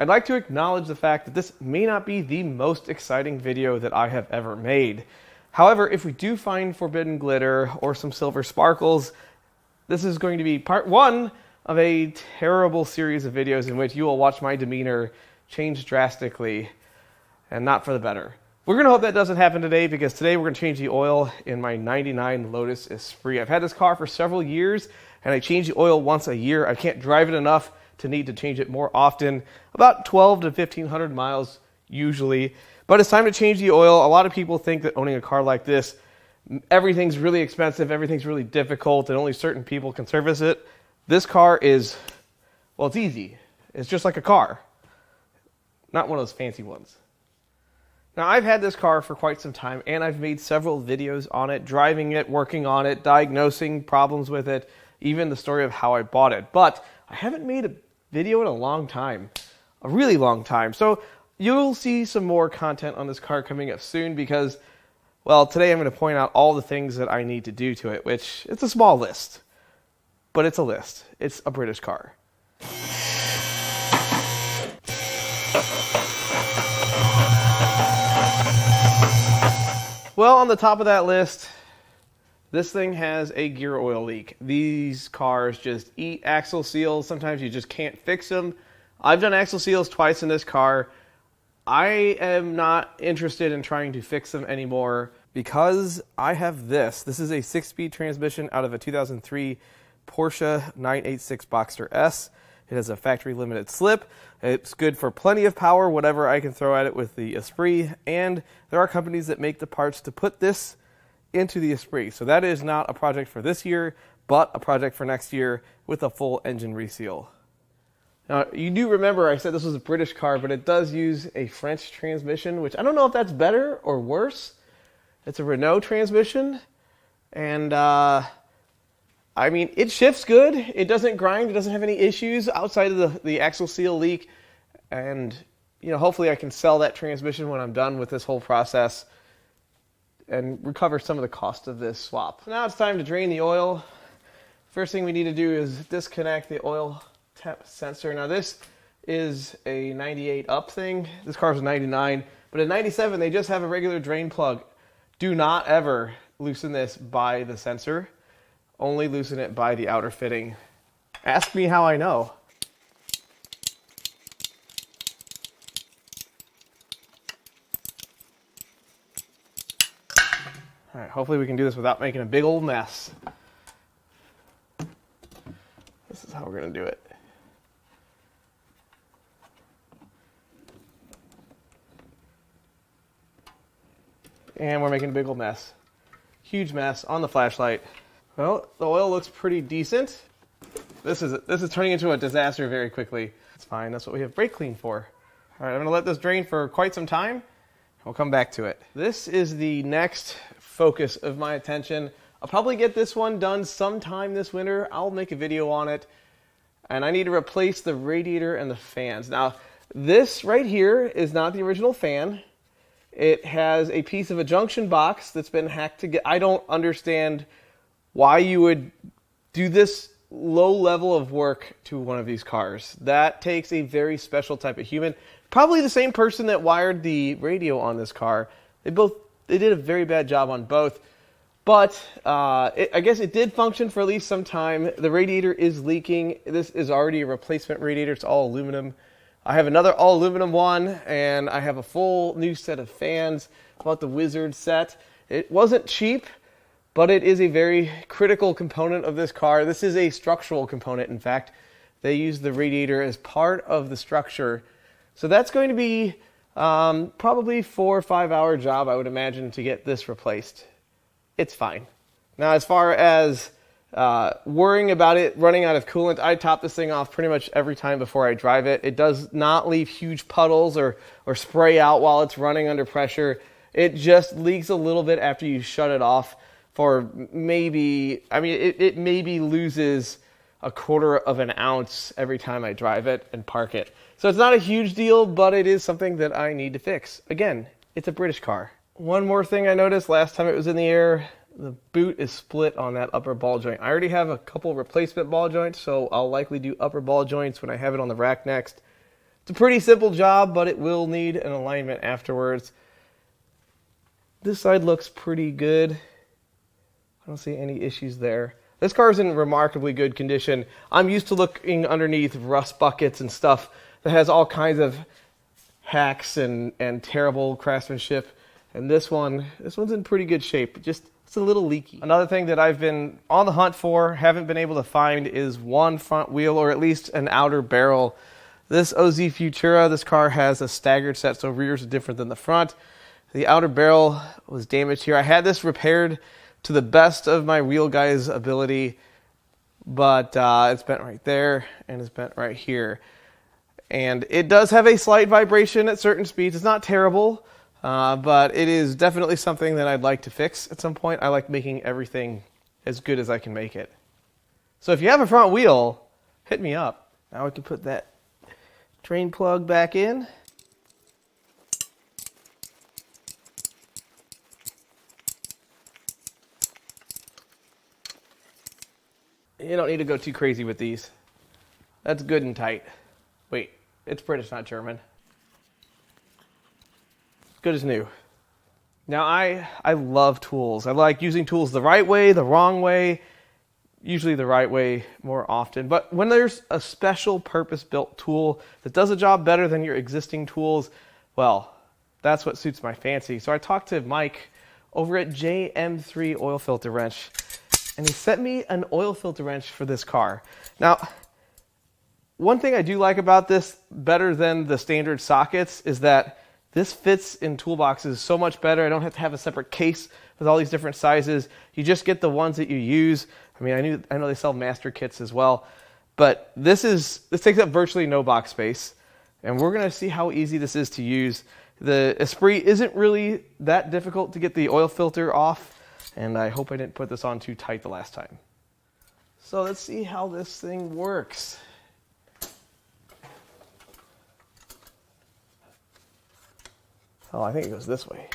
I'd like to acknowledge the fact that this may not be the most exciting video that I have ever made. However, if we do find forbidden glitter or some silver sparkles, this is going to be part one of a terrible series of videos in which you will watch my demeanor change drastically and not for the better. We're going to hope that doesn't happen today, because today we're going to change the oil in my 99 Lotus Esprit. I've had this car for several years and I change the oil once a year. I can't drive it enough to need to change it more often, about 12 to 1500 miles usually. But it's time to change the oil. A lot of people think that owning a car like this, everything's really expensive, everything's really difficult, and only certain people can service it. This car is, well, it's easy. It's just like a car. Not one of those fancy ones. Now, I've had this car for quite some time, and I've made several videos on it, driving it, working on it, diagnosing problems with it, even the story of how I bought it. But I haven't made a video in a long time, a really long time. So you'll see some more content on this car coming up soon, because, well, today I'm going to point out all the things that I need to do to it, which it's a small list, but it's a list. It's a British car. Well, on the top of that list, this thing has a gear oil leak. These cars just eat axle seals. Sometimes you just can't fix them. I've done axle seals twice in this car. I am not interested in trying to fix them anymore because I have this. This is a 6-speed transmission out of a 2003 Porsche 986 Boxster S. It has a factory limited slip. It's good for plenty of power, whatever I can throw at it with the Esprit. And there are companies that make the parts to put this into the Esprit. So that is not a project for this year, but a project for next year with a full engine reseal. Now, you do remember I said this was a British car, but it does use a French transmission, which I don't know if that's better or worse. It's a Renault transmission, and I mean, it shifts good. It doesn't grind. It doesn't have any issues outside of the axle seal leak. And, you know, hopefully I can sell that transmission when I'm done with this whole process and recover some of the cost of this swap. So now it's time to drain the oil. First thing we need to do is disconnect the oil temp sensor. Now this is a 98 up thing. This car's a 99, but at 97 they just have a regular drain plug. Do not ever loosen this by the sensor. Only loosen it by the outer fitting. Ask me how I know. All right, hopefully we can do this without making a big old mess. This is how we're going to do it. And we're making a big old mess. Huge mess on the flashlight. Well, the oil looks pretty decent. This is turning into a disaster very quickly. It's fine, that's what we have brake clean for. All right, I'm gonna let this drain for quite some time. We'll come back to it. This is the next focus of my attention. I'll probably get this one done sometime this winter. I'll make a video on it. And I need to replace the radiator and the fans. Now, this right here is not the original fan. It has a piece of a junction box that's been hacked together. I don't understand why you would do this low level of work to one of these cars. That takes a very special type of human. Probably the same person that wired the radio on this car. They did a very bad job on both. But I guess it did function for at least some time. The radiator is leaking. This is already a replacement radiator. It's all aluminum. I have another all aluminum one, and I have a full new set of fans. I bought the Wizard set. It wasn't cheap, but it is a very critical component of this car. This is a structural component, in fact. They use the radiator as part of the structure. So that's going to be probably 4 or 5 hour job, I would imagine, to get this replaced. It's fine. Now, as far as worrying about it running out of coolant, I top this thing off pretty much every time before I drive it. It does not leave huge puddles or spray out while it's running under pressure. It just leaks a little bit after you shut it off for maybe, I mean, it maybe loses 1/4 of an ounce every time I drive it and park it. So it's not a huge deal, but it is something that I need to fix. Again, it's a British car. One more thing I noticed last time it was in the air, the boot is split on that upper ball joint. I already have a couple replacement ball joints, so I'll likely do upper ball joints when I have it on the rack next. It's a pretty simple job, but it will need an alignment afterwards. This side looks pretty good. I don't see any issues there. This car is in remarkably good condition. I'm used to looking underneath rust buckets and stuff that has all kinds of hacks and terrible craftsmanship. And this one's in pretty good shape. It's a little leaky. Another thing that I've been on the hunt for, haven't been able to find, is one front wheel or at least an outer barrel. This OZ Futura, this car has a staggered set, so rears are different than the front. The outer barrel was damaged here. I had this repaired to the best of my wheel guy's ability, but it's bent right there and it's bent right here. And it does have a slight vibration at certain speeds. It's not terrible, but it is definitely something that I'd like to fix at some point. I like making everything as good as I can make it. So if you have a front wheel, hit me up. Now we can put that drain plug back in. You don't need to go too crazy with these. That's good and tight. Wait, it's British, not German. Good as new. Now, I love tools. I like using tools the right way, the wrong way, usually the right way more often. But when there's a special purpose-built tool that does a job better than your existing tools, well, that's what suits my fancy. So I talked to Mike over at JM3 Oil Filter Wrench, and he sent me an oil filter wrench for this car. Now, one thing I do like about this better than the standard sockets is that this fits in toolboxes so much better. I don't have to have a separate case with all these different sizes. You just get the ones that you use. I mean, I know they sell master kits as well, but this takes up virtually no box space, and we're gonna see how easy this is to use. The Esprit isn't really that difficult to get the oil filter off, and I hope I didn't put this on too tight the last time. So let's see how this thing works. Oh, I think it goes this way.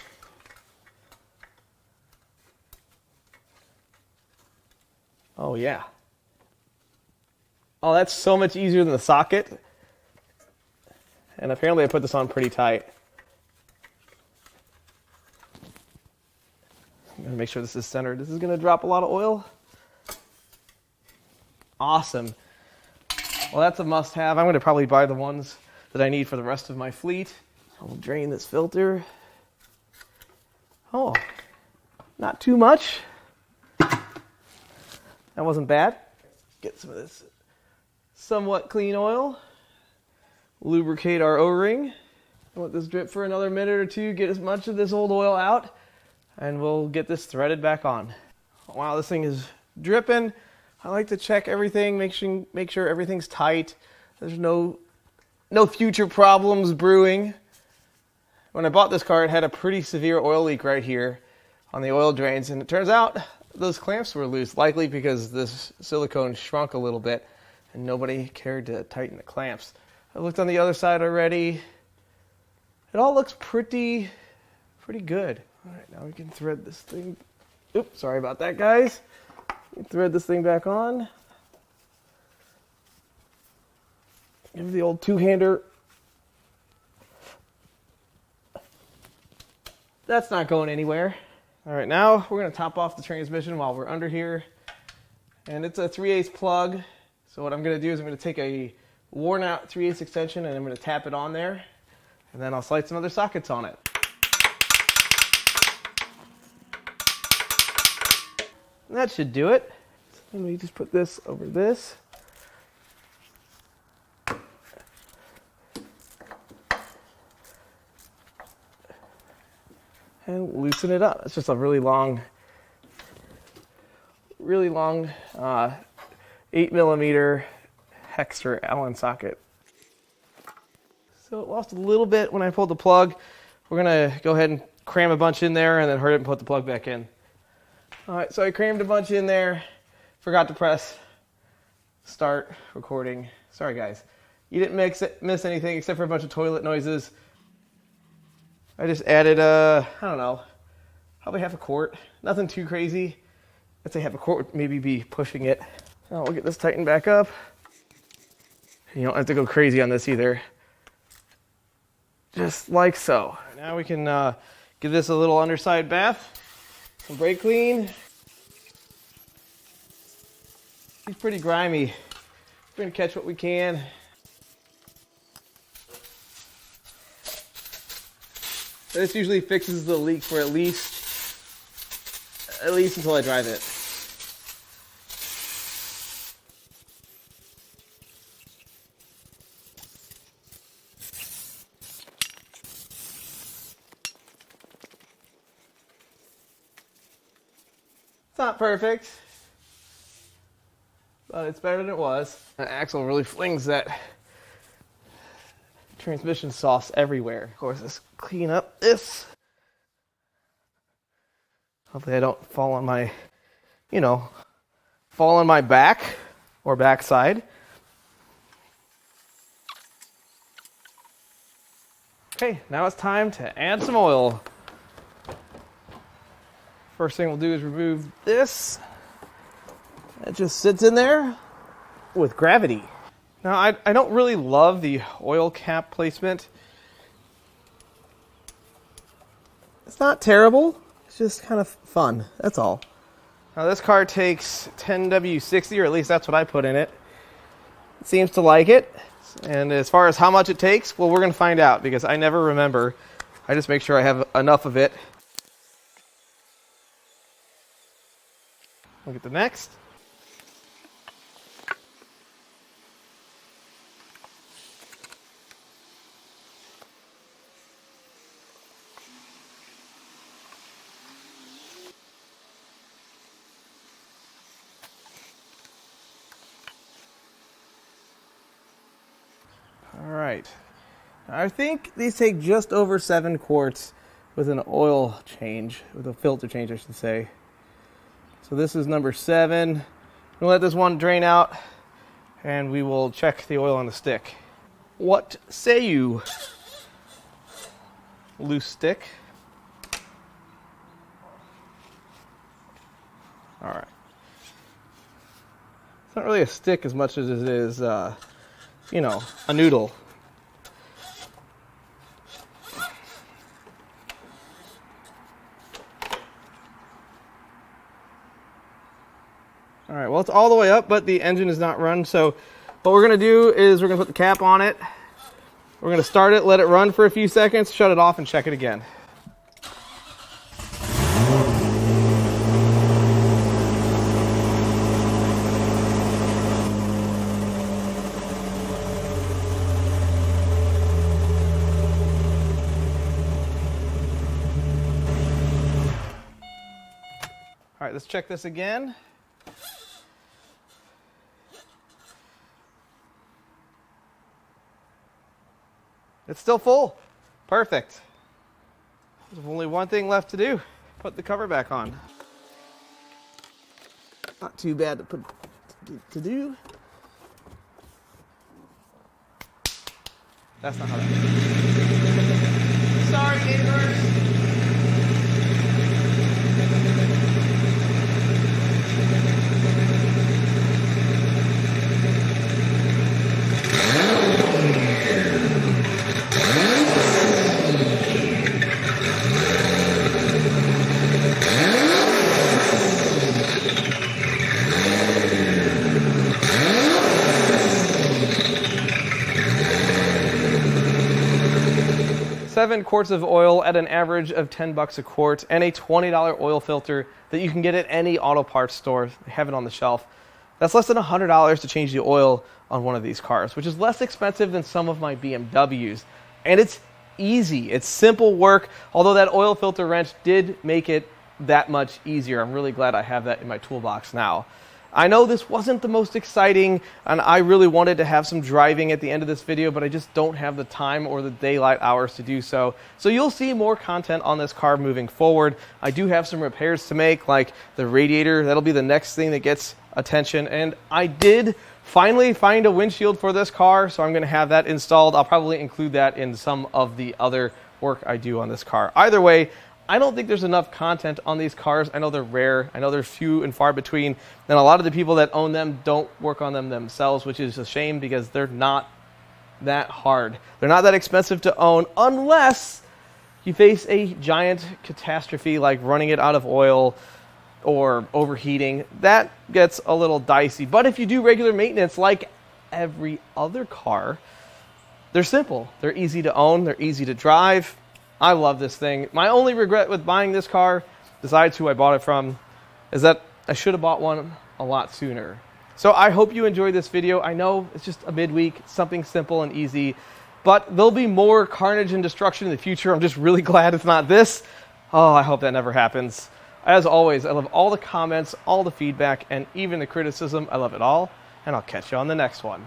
Oh, yeah. Oh, that's so much easier than the socket. And apparently I put this on pretty tight. I'm going to make sure this is centered. This is going to drop a lot of oil. Awesome. Well, that's a must-have. I'm going to probably buy the ones that I need for the rest of my fleet. I'll drain this filter. Oh, not too much. That wasn't bad. Get some of this somewhat clean oil. Lubricate our O-ring. Let this drip for another minute or two. Get as much of this old oil out, and we'll get this threaded back on. Wow, this thing is dripping. I like to check everything, make sure everything's tight. There's no future problems brewing. When I bought this car, it had a pretty severe oil leak right here on the oil drains, and it turns out those clamps were loose, likely because this silicone shrunk a little bit and nobody cared to tighten the clamps. I looked on the other side already. It all looks pretty good. All right, now we can thread this thing. Oops, sorry about that, guys. Thread this thing back on. Give the old two-hander. That's not going anywhere. All right, now we're going to top off the transmission while we're under here. And it's a 3/8 plug. So what I'm going to do is I'm going to take a worn out 3/8 extension and I'm going to tap it on there. And then I'll slide some other sockets on it. And that should do it. So let me just put this over this. And loosen it up. It's just a really long 8mm hex or Allen socket. So it lost a little bit when I pulled the plug. We're gonna go ahead and cram a bunch in there and then hurry up and put the plug back in. All right, so I crammed a bunch in there. Forgot to press start recording. Sorry guys. You didn't miss anything except for a bunch of toilet noises. I just added, I don't know, probably half a quart. Nothing too crazy. I'd say half a quart would maybe be pushing it. Now we'll get this tightened back up. You don't have to go crazy on this either. just like so. Now we can give this a little underside bath, some brake clean. It's pretty grimy. We're gonna catch what we can. This usually fixes the leak for at least until I drive it. It's not perfect, but it's better than it was. The axle really flings that transmission sauce everywhere. Of course, let's clean up this. Hopefully I don't fall on my, back or backside. Okay, now it's time to add some oil. First thing we'll do is remove this. It just sits in there with gravity. Now, I don't really love the oil cap placement. It's not terrible. It's just kind of fun. That's all. Now, this car takes 10W60, or at least that's what I put in it. It seems to like it. And as far as how much it takes, well, we're going to find out because I never remember. I just make sure I have enough of it. Look at the next. All right. I think these take just over 7 quarts with an oil change, with a filter change, I should say. So this is number 7. We'll let this one drain out, and we will check the oil on the stick. What say you, loose stick? All right. It's not really a stick as much as it is, a noodle. All right, well, it's all the way up, but the engine is not run. So what we're going to do is we're going to put the cap on it. We're going to start it, let it run for a few seconds, shut it off, and check it again. All right, let's check this again. It's still full. Perfect. There's only one thing left to do. Put the cover back on. Not too bad to do. That's not how that works. Sorry, neighbors. 7 quarts of oil at an average of $10 a quart, and a $20 oil filter that you can get at any auto parts store. They have it on the shelf. That's less than $100 to change the oil on one of these cars, which is less expensive than some of my BMWs. And it's easy. It's simple work, although that oil filter wrench did make it that much easier. I'm really glad I have that in my toolbox now. I know this wasn't the most exciting, and I really wanted to have some driving at the end of this video, but I just don't have the time or the daylight hours to do so. So you'll see more content on this car moving forward. I do have some repairs to make, like the radiator. That'll be the next thing that gets attention. And I did finally find a windshield for this car, so I'm going to have that installed. I'll probably include that in some of the other work I do on this car. Either way, I don't think there's enough content on these cars. I know they're rare. I know they're few and far between. And a lot of the people that own them don't work on them themselves, which is a shame because they're not that hard. They're not that expensive to own unless you face a giant catastrophe like running it out of oil or overheating. That gets a little dicey. But if you do regular maintenance like every other car, they're simple. They're easy to own. They're easy to drive. I love this thing. My only regret with buying this car, besides who I bought it from, is that I should have bought one a lot sooner. So I hope you enjoyed this video. I know it's just a midweek, something simple and easy, but there'll be more carnage and destruction in the future. I'm just really glad it's not this. Oh, I hope that never happens. As always, I love all the comments, all the feedback, and even the criticism. I love it all, and I'll catch you on the next one.